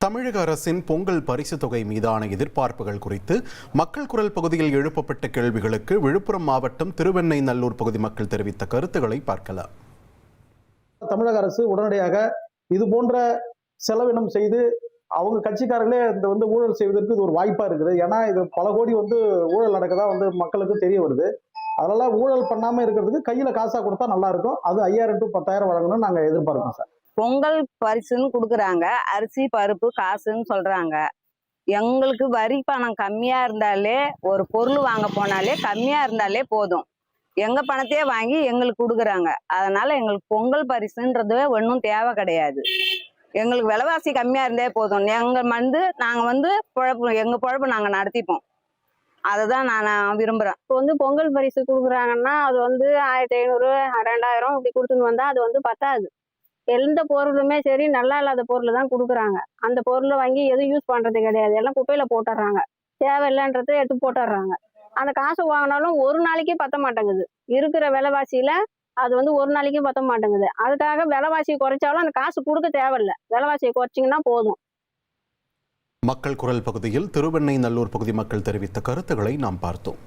தமிழக அரசின் பொங்கல் பரிசு தொகை மீதான எதிர்பார்ப்புகள் குறித்து மக்கள் குரல் பகுதியில் எழுப்பப்பட்ட கேள்விகளுக்கு விழுப்புரம் மாவட்டம் திருவெண்ணெய்நல்லூர் பகுதி மக்கள் தெரிவித்த கருத்துக்களை பார்க்கலாம். தமிழக அரசு உடனடியாக இது போன்ற செலவினம் செய்து அவங்க கட்சிக்காரர்களே இந்த ஊழல் செய்வதற்கு இது ஒரு வாய்ப்பா இருக்குது. ஏன்னா இது பல கோடி ஊழல் நடக்கதா மக்களுக்கு தெரிய வருது. அதனால ஊழல் பண்ணாம இருக்கிறதுக்கு கையில காசா கொடுத்தா நல்லா இருக்கும். அது 5000 to 10,000 வழங்கணும்னு நாங்க எதிர்பார்க்கிறோம் சார். பொங்கல் பரிசுன்னு கொடுக்குறாங்க, அரிசி பருப்பு காசுன்னு சொல்றாங்க. எங்களுக்கு வரி பணம் கம்மியா இருந்தாலே, ஒரு பொருள் வாங்க போனாலே கம்மியா இருந்தாலே போதும். எங்க பணத்தையே வாங்கி எங்களுக்கு கொடுக்குறாங்க. அதனால எங்களுக்கு பொங்கல் பரிசுன்றது ஒன்றும் தேவை கிடையாது. எங்களுக்கு விலைவாசி கம்மியா இருந்தே போதும். நாங்க பொழப்பு எங்க பொழப்பு நாங்க நடத்திப்போம். அதை தான் நான் விரும்புறேன். இப்போ பொங்கல் பரிசு கொடுக்குறாங்கன்னா அது 1500 2000 இப்படி கொடுத்துன்னு வந்தா அது பத்தாது. எந்த பொருளுமே சரி நல்லா இல்லாத பொருள் தான் கொடுக்குறாங்க. அந்த பொருளை வாங்கி எதுவும் யூஸ் பண்றது கிடையாது. எல்லாம் குப்பையில போட்டுடுறாங்க. தேவையில்லைன்றதை எடுத்து போட்டுடுறாங்க. அந்த காசு வாங்கினாலும் ஒரு நாளைக்கே பத்த மாட்டேங்குது. இருக்கிற விலைவாசியில அது ஒரு நாளைக்கு பத்த மாட்டேங்குது. அதுக்காக விலைவாசி குறைச்சாலும் அந்த காசு கொடுக்க தேவையில்லை. விலைவாசியை குறைச்சிங்கன்னா போதும். மக்கள் குரல் பகுதியில் திருவெண்ணெய்நல்லூர் பகுதி மக்கள் தெரிவித்த கருத்துக்களை நாம் பார்த்தோம்.